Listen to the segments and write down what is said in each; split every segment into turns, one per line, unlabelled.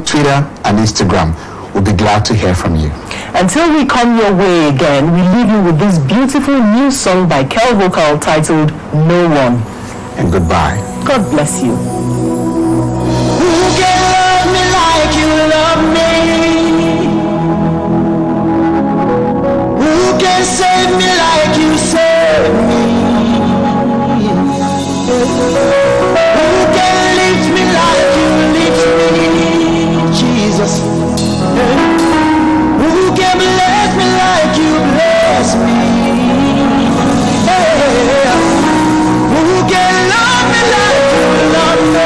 Facebook, Twitter, and Instagram. We'll be glad to hear from you.
Until we come your way again, we leave you with this beautiful new song by Kel Vocal titled No One.
And goodbye.
God bless you.
Who can love me like you love me? Who can save me like you save me? Who can lift me like you lift me, Jesus? Who can bless me like you bless me? Who can love me like you love me?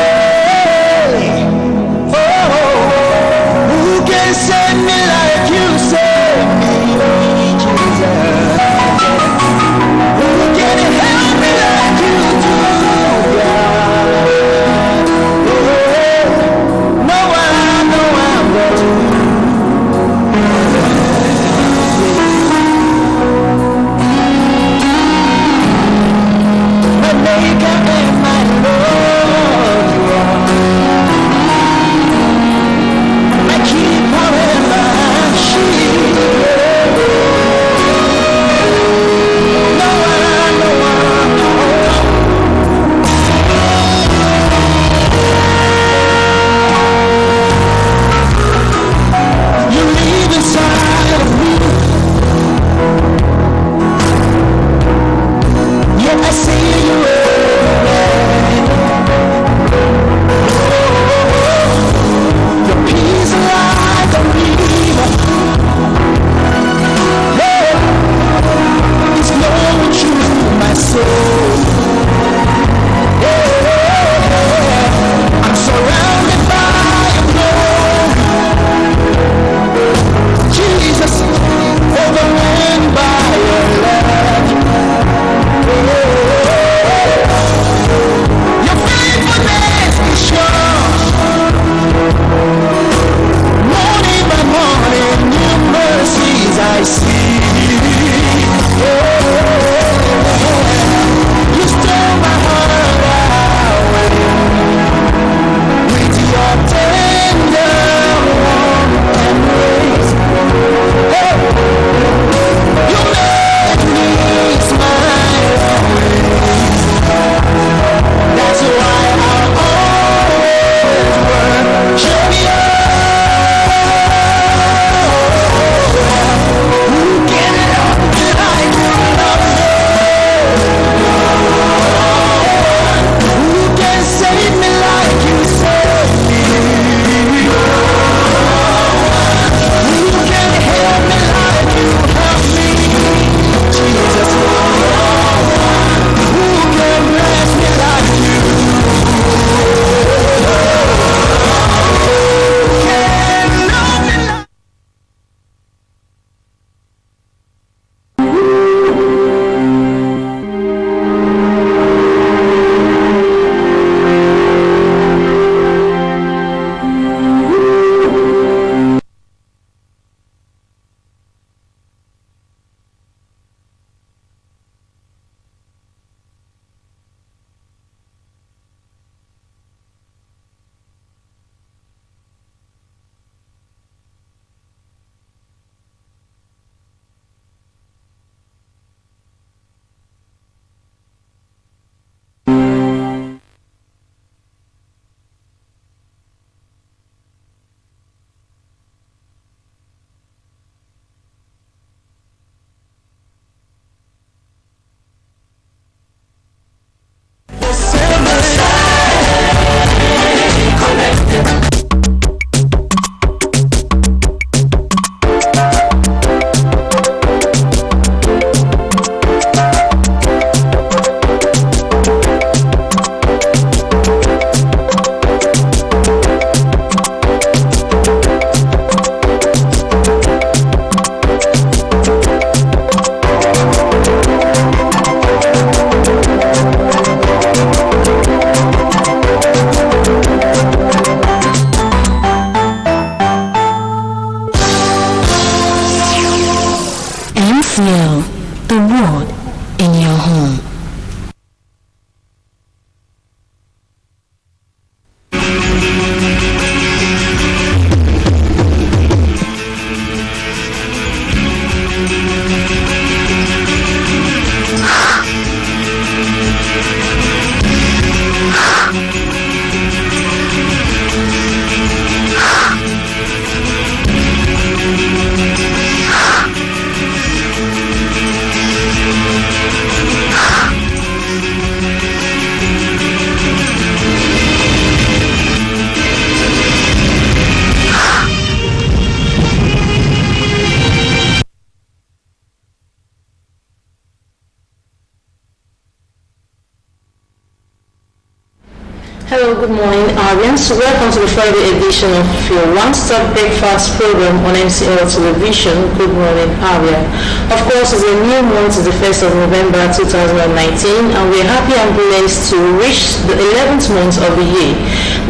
Hello, good morning, audience. Welcome to the Friday edition of your one-stop breakfast program on MCL Television. Good morning, Abia. Of course, it's a new month, it's the 1st of November 2019, and we're happy and blessed to reach the 11th month of the year.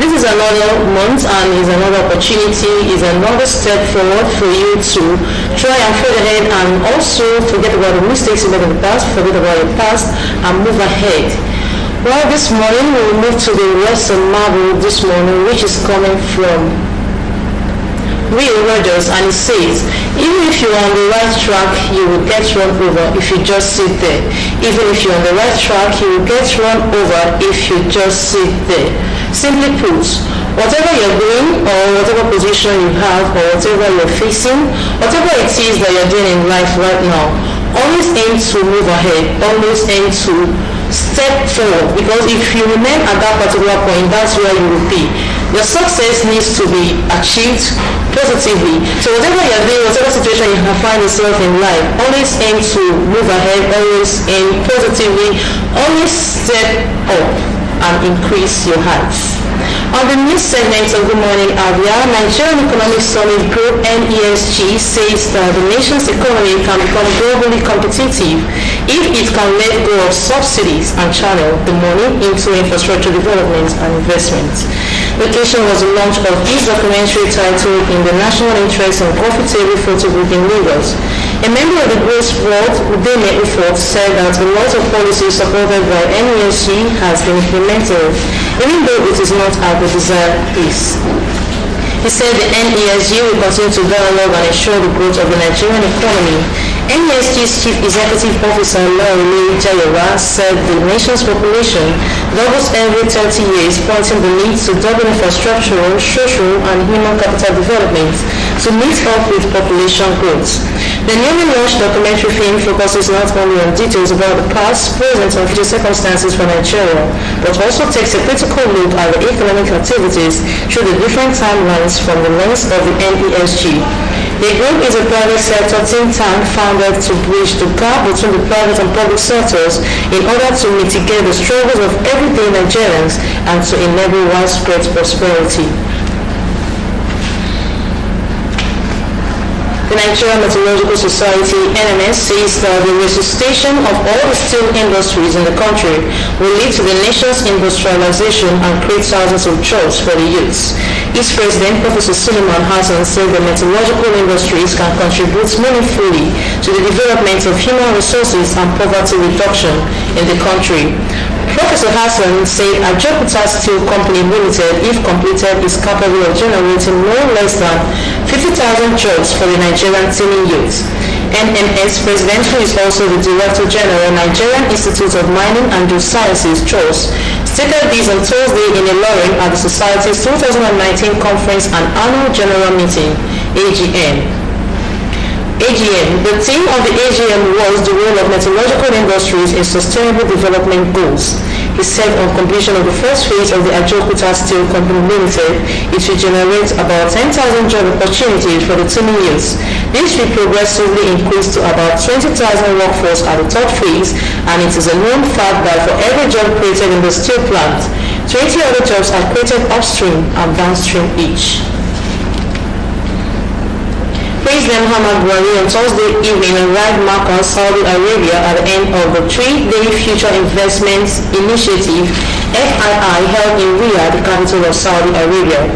This is another month and is another opportunity, is another step forward for you to try and further ahead and also forget about the mistakes you made in the past, forget about the past, and move ahead. Well, this morning we will move to the rest of Marvel this morning, which is coming from Will Rogers, and it says, even if you're on the right track, you will get run over if you just sit there. Even if you're on the right track, you will get run over if you just sit there. Simply put, whatever you're doing or whatever position you have or whatever you're facing, whatever it is that you're doing in life right now, always aim to move ahead, always aim to step forward, because if you remain at that particular point, that's where you will be. Your success needs to be achieved positively. So whatever you're doing, whatever situation you can find yourself in life, always aim to move ahead, always aim positively, always step up and increase your heights. On the news segment of Good Morning Abia, Nigerian Economic Summit Group NESG says that the nation's economy can become globally competitive if it can let go of subsidies and channel the money into infrastructure development and investment. The occasion was the launch of this documentary titled In the National Interest and Coffee Table Photo Group in Lagos. A member of the group's board, Udeme Ufot, said that a lot of policies supported by NESG has been implemented, even though it is not at the desired pace. He said the NESG will continue to dialogue and ensure the growth of the Nigerian economy. NESG's Chief Executive Officer Laole Jayowa said the nation's population doubles every 30 years, pointing the need to double infrastructural, social, and human capital development to meet up with population growth. The newly launched documentary film focuses not only on details about the past, present, and future circumstances for Nigeria, but also takes a critical look at the economic activities through the different timelines from the lens of the NESG. The group is a private sector think tank founded to bridge the gap between the private and public sectors in order to mitigate the struggles of everyday Nigerians and to enable widespread prosperity. The Nigerian Meteorological Society, NMS, says that the resuscitation of all the steel industries in the country will lead to the nation's industrialization and create thousands of jobs for the youths. Its president, Professor Suleiman Hassan, said the meteorological industries can contribute meaningfully to the development of human resources and poverty reduction in the country. Professor Hassan said Abia1-Nov.1.2019 Steel Company Limited, if completed, is capable of generating no less than 50,000 jobs for the Nigerian teeming youth. NMS President, who is also the Director General, Nigerian Institute of Mining and Geosciences, CHOS, stated this on Thursday in a lorry at the Society's 2019 Conference and Annual General Meeting, AGM. The theme of the AGM was the role of meteorological industries in sustainable development goals. He said on completion of the first phase of the Abia1-Nov.1.2019 Steel Company Limited, it will generate about 10,000 job opportunities for the teeming youths. This will progressively increase to about 20,000 workforce at the third phase, and it is a known fact that for every job created in the steel plant, 20 other jobs are created upstream and downstream each. President Muhammad Buhari on Thursday evening arrived Makkah, Saudi Arabia at the end of the three-day Future Investments Initiative (FII) held in Riyadh, the capital of Saudi Arabia.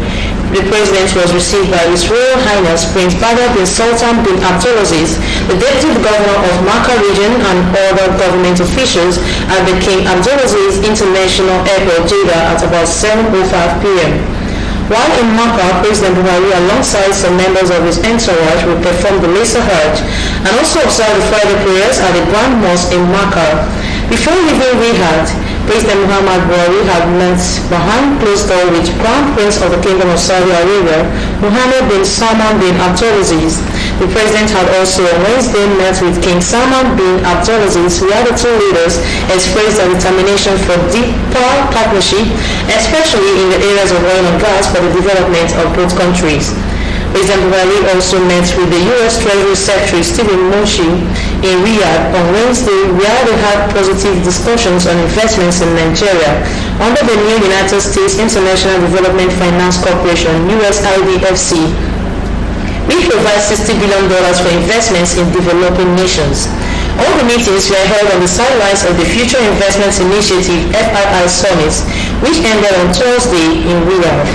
The president was received by His Royal Highness Prince Badr bin Sultan bin Abdulaziz, the Deputy Governor of Makkah region, and other government officials at the King Abdulaziz International Airport, Jeddah, at about 7:05 p.m. While in Makkah, President Buhari, alongside some members of his entourage, will perform the Lesser Hajj and also observe the Friday prayers at the Grand Mosque in Makkah. Before leaving Riyadh, President Muhammad Buhari had met behind closed door with Crown Prince of the Kingdom of Saudi Arabia, Mohammed bin Salman bin Abdulaziz. The president had also on Wednesday met with King Salman bin Abdulaziz, where the two leaders expressed their determination for deeper partnership, especially in the areas of oil and gas, for the development of both countries. President Buhari also met with the U.S. Treasury Secretary Stephen Mnuchin in Riyadh on Wednesday, where they had positive discussions on investments in Nigeria, under the new United States International Development Finance Corporation (USIDFC), which provides $60 billion for investments in developing nations. All the meetings were held on the sidelines of the Future Investments Initiative (FII) Summit, which ended on Thursday in Riyadh.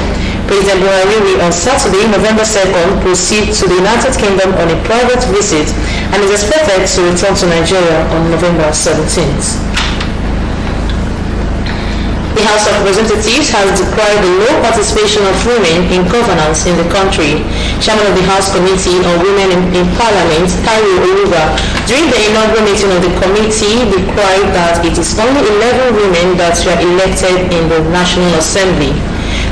President Buhari will on Saturday, November 2nd, proceed to the United Kingdom on a private visit and is expected to return to Nigeria on November 17th. The House of Representatives has decried the low participation of women in governance in the country. Chairman of the House Committee on Women in Parliament, Taiwo Oluga, during the inaugural meeting of the committee, decried that it is only 11 women that were elected in the National Assembly.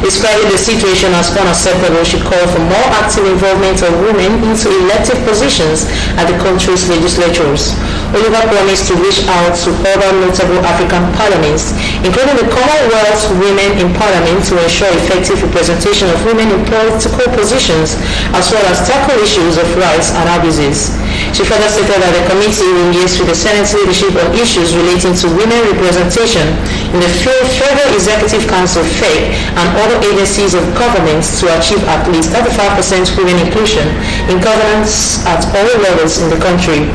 Describing the situation as unacceptable, she called for more active involvement of women into elective positions at the country's legislatures. Oliver promised to reach out to other notable African parliaments, including the Commonwealth Women in Parliament, to ensure effective representation of women in political positions, as well as tackle issues of rights and abuses. She further stated that the committee will engage with the Senate leadership on issues relating to women representation in the Federal Executive Council (FEC) and other agencies of government to achieve at least 35% women inclusion in governance at all levels in the country.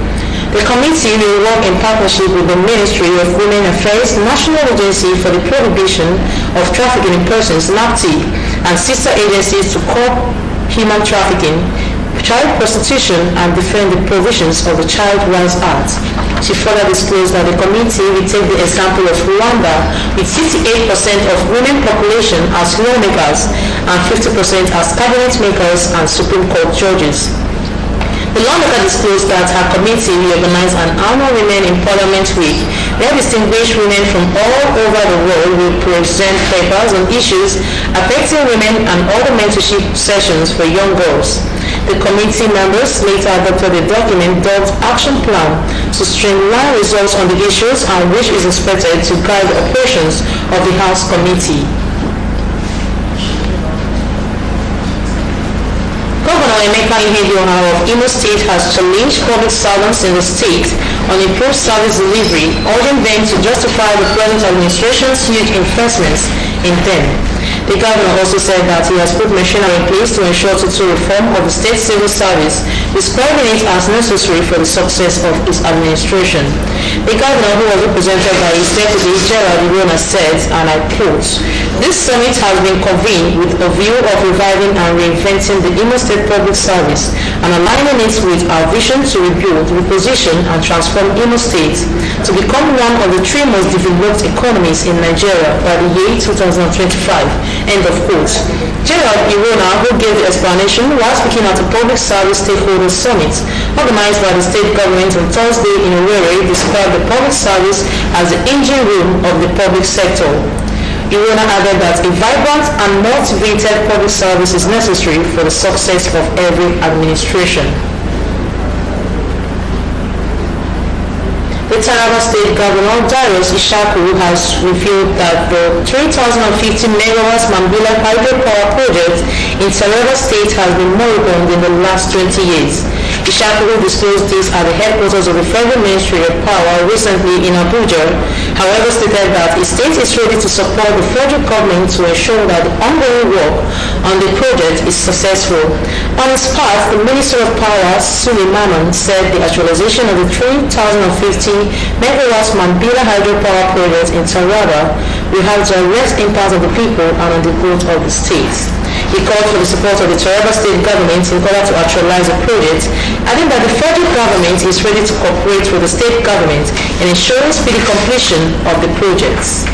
The committee will work in partnership with the Ministry of Women Affairs, National Agency for the Prohibition of Trafficking in Persons (NAPTI), and sister agencies to curb human trafficking, child prostitution, and defend the provisions of the Child Rights Act. She further disclosed that the committee will take the example of Rwanda, with 68% of women population as lawmakers and 50% as cabinet makers and Supreme Court judges. The lawmaker disclosed that her committee will organize an annual Women in Parliament Week, where distinguished women from all over the world will present papers on issues affecting women and other mentorship sessions for young girls. The committee members later adopted a document dubbed Action Plan to streamline results on the issues and which is expected to guide the operations of the House Committee. Governor Emeka Ihedioha of Imo State has challenged public servants in the state on improved service delivery, urging them to justify the present administration's huge investments in them. The governor also said that he has put machinery in place to ensure total reform of the state civil service, describing it as necessary for the success of his administration. The governor, who was represented by his deputy Gerald Irona, said, and I quote, "This summit has been convened with a view of reviving and reinventing the Imo State public service and aligning it with our vision to rebuild, reposition, and transform Imo State to become one of the 3 most developed economies in Nigeria by the year 2025. End of quote. Gerald Irona, who gave the explanation while speaking at a public service stakeholders summit organized by the state government on Thursday in Owerri, described the public service as the engine room of the public sector. Irona added that a vibrant and motivated public service is necessary for the success of every administration. The Taraba State Governor, Darius Ishaku, has revealed that the 3,050 megawatts Mambila hydropower project in Taraba State has been moribund in the last 20 years. Ishaku disclosed this at the headquarters of the Federal Ministry of Power recently in Abuja, however stated that the state is ready to support the federal government to ensure that the ongoing work on the project is successful. On his part, the Minister of Power, Suleiman, said the actualization of the 3,050 megawatts Mambila hydropower project in Taraba will have direct impact on the people and on the growth of the state. He called for the support of the Taraba State government in order to actualize the project, adding that the federal government is ready to cooperate with the state government in ensuring speedy completion of the projects.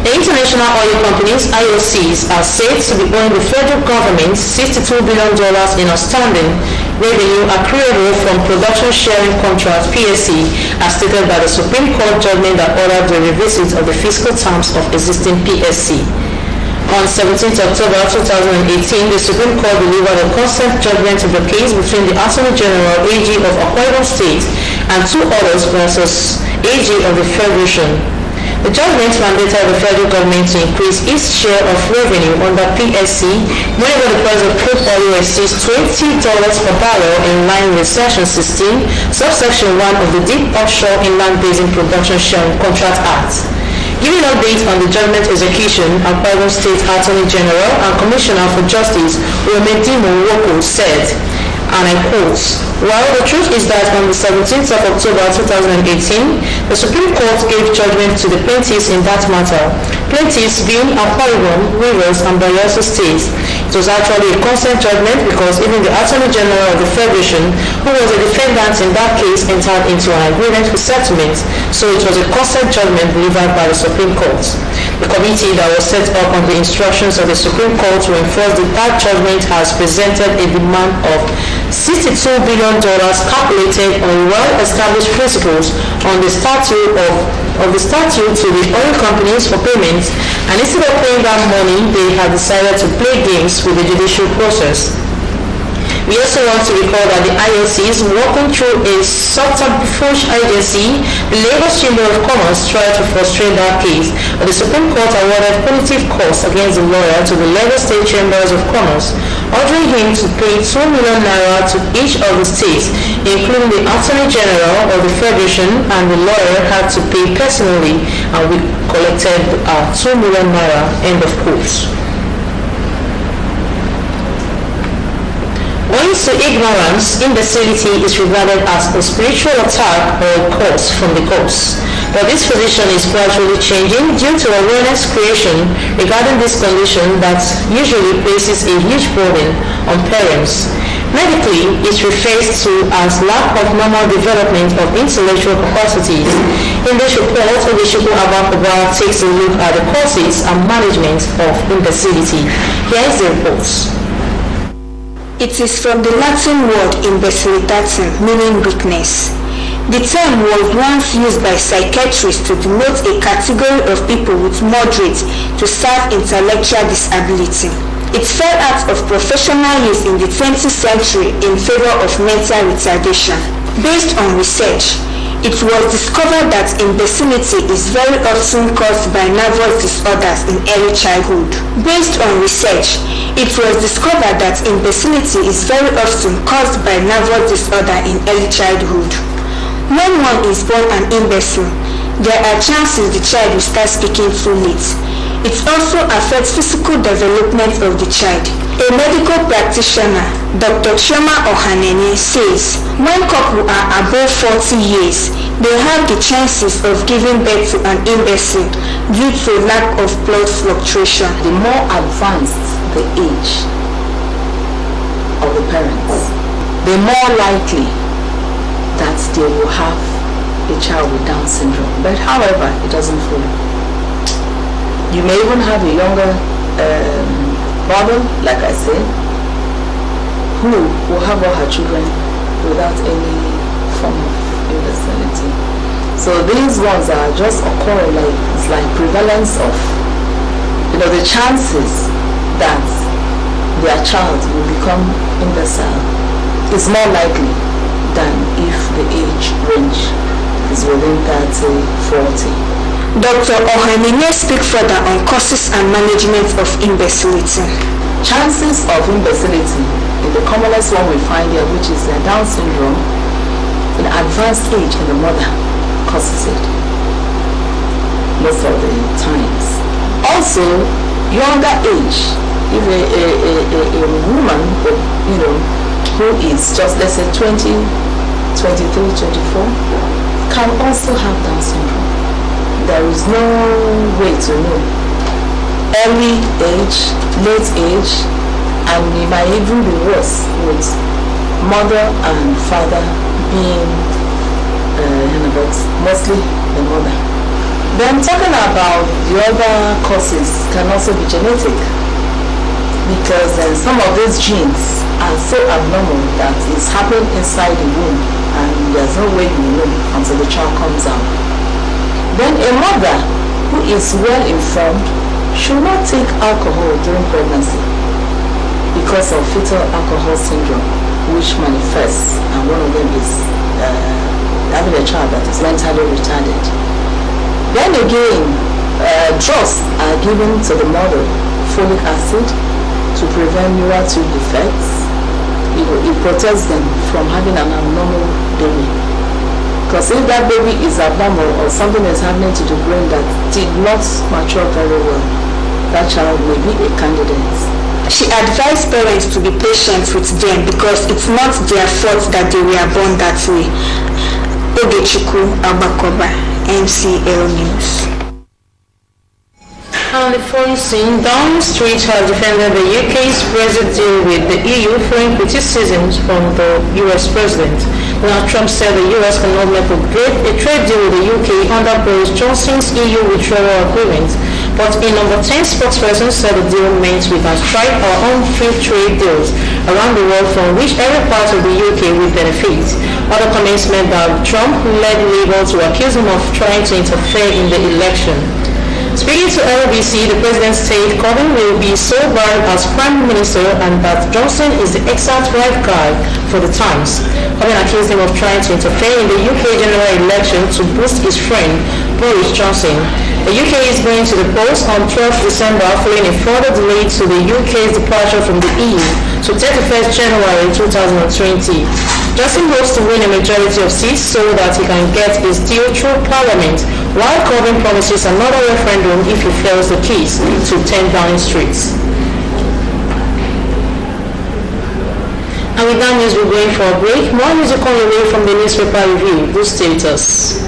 The international oil companies, IOCs, are said to be owing the federal government $62 billion in outstanding revenue accruable from production sharing contracts (PSC), as stated by the Supreme Court judgment that ordered the revisit of the fiscal terms of existing PSC. On 17 October 2018, the Supreme Court delivered a consent judgment of the case between the Attorney General AG of Akwa Ibom State and 2 others versus AG of the Federation. The judgment mandated the federal government to increase its share of revenue under PSC whenever the price of crude oil exceeds $20 per barrel in line with Section 16, subsection 1 of the Deep Offshore Inland Basin Production Sharing Contract Act. Giving updates on the judgment execution, Akwa State Attorney General and Commissioner for Justice Uwemedimo Nwoko said, and I quote, "While the truth is that on the 17th of October 2018, the Supreme Court gave judgment to the plaintiffs in that matter, plaintiffs being Akwa Ibom, Rivers, and Bayelsa States. It was actually a consent judgment because even the Attorney General of the Federation, who was a defendant in that case, entered into an agreement for settlement, so it was a consent judgment delivered by the Supreme Court. The committee that was set up on the instructions of the Supreme Court to enforce that judgment has presented a demand of $62 billion calculated on well-established principles on the statute to the oil companies for payment, and instead of paying that money, they have decided to play games with the judicial process. We also want to recall that the IOC is working through a subterfuge agency. The Lagos Chamber of Commerce tried to frustrate that case, but the Supreme Court awarded punitive costs against the lawyer to the Lagos State Chambers of Commerce, ordering him to pay 2 million naira to each of the states, including the Attorney General of the Federation, and the lawyer had to pay personally, and we collected 2 million naira, end of quote. Owing to ignorance, imbecility is regarded as a spiritual attack or a curse from the gods. But this position is gradually changing due to awareness creation regarding this condition that usually places a huge burden on parents. Medically, it refers to as lack of normal development of intellectual capacities. In this report, Odeshiko Abia takes a look at the causes and management of imbecility. Here is the report.
It is from the Latin word imbecilitatem, meaning weakness. The term was once used by psychiatrists to denote a category of people with moderate to severe intellectual disability. It fell out of professional use in the 20th century in favor of mental retardation. Based on research, it was discovered that imbecility is very often caused by nervous disorders in early childhood. Based on research, it was discovered that imbecility is very often caused by nervous disorder in early childhood. When one is born an imbecile, there are chances the child will start speaking too late. It also affects physical development of the child. A medical practitioner, Dr. Chioma Ohanene, says when couples are above 40 years, they have the chances of giving birth to an imbecile due to lack of blood fluctuation.
The more advanced the age of the parents, the more likely that they will have a child with Down syndrome. But however, it doesn't follow. You may even have a younger brother, like I said, who will have all her children without any form of imbecility. So these ones are just occurring like, it's like prevalence of, the chances that their child will become imbecile is more likely than if the age range is within 30, 40.
Dr. Ohanene speaks further on causes and management of imbecility.
Chances of imbecility, in the commonest one we find here, which is Down syndrome, in advanced age in the mother causes it most of the times. Also, younger age, if a woman, who is just, let's say 20, 23, 24, can also have Down syndrome. There is no way to know. Early age, late age, and it might even be worse with mother and father being, but mostly the mother. Then talking about the other causes can also be genetic, because some of these genes are so abnormal that it's happening inside the womb, and there's no way you know until the child comes out. Then a mother who is well informed should not take alcohol during pregnancy because of fetal alcohol syndrome, which manifests, and one of them is having a child that is mentally retarded. Then again, drugs are given to the mother, folic acid, to prevent neural tube defects. It protects them from having an abnormal baby. Because if that baby is abnormal or something is happening to the brain that did not mature very well, that child may be a candidate.
She advised parents to be patient with them because it's not their fault that they were born that way. Ogechukwu Abakoba, MCL News.
On the foreign scene, Downing Street has defended the UK's Brexit deal with the EU, following criticisms from the US president. Donald Trump said the US cannot make a trade deal with the UK under Boris Johnson's EU withdrawal agreement. But a number 10 spokesperson said the deal meant we can strike our own free trade deals around the world from which every part of the UK will benefit. Other comments meant that Trump led Labour to accuse him of trying to interfere in the election. Speaking to LBC, the president said Corbyn will be so bad as Prime Minister and that Johnson is the exact right guy for the times. Corbyn accused him of trying to interfere in the UK general election to boost his friend Boris Johnson. The UK is going to the polls on 12th December following a further delay to the UK's departure from the EU to 31st January 2020. Johnson hopes to win a majority of seats so that he can get his deal through Parliament, while Corbyn promises another referendum if he fails the keys to 10 Downing Street. And with that news, we're going for a break. More music on the way from the newspaper review. Do stay with us.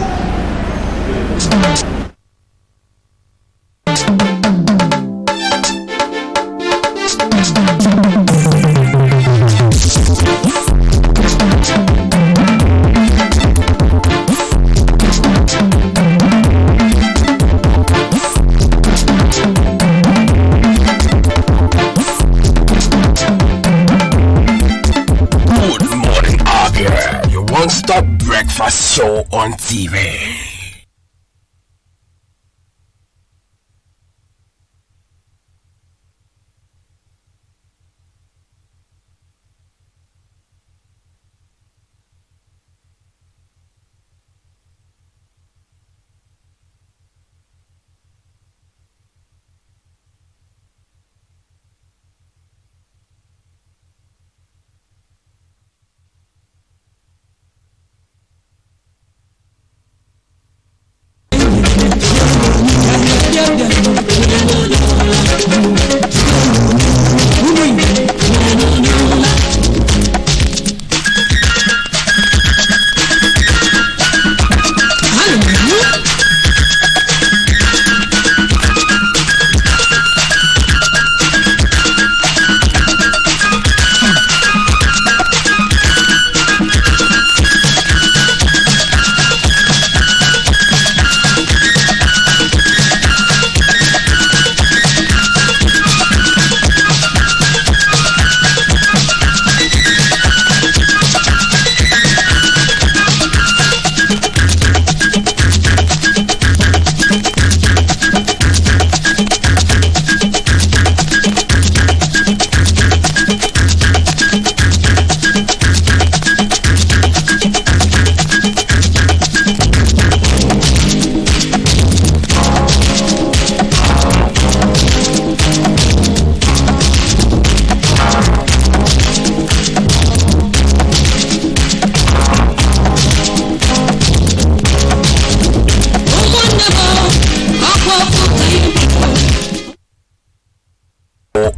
Stop breakfast show on TV.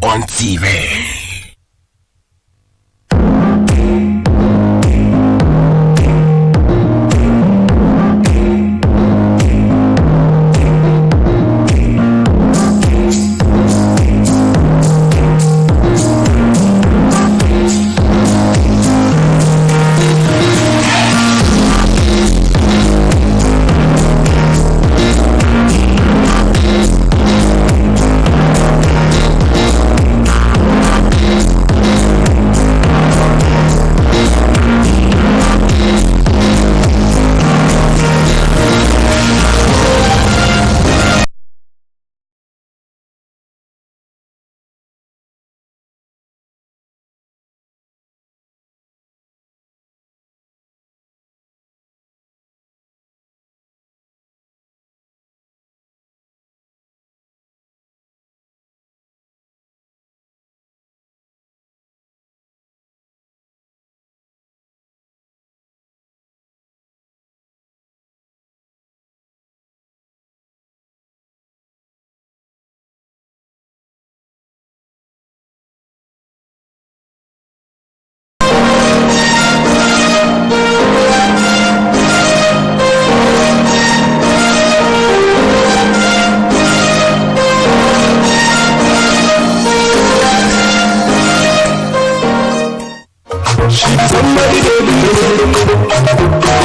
On TV.
Somebody baby.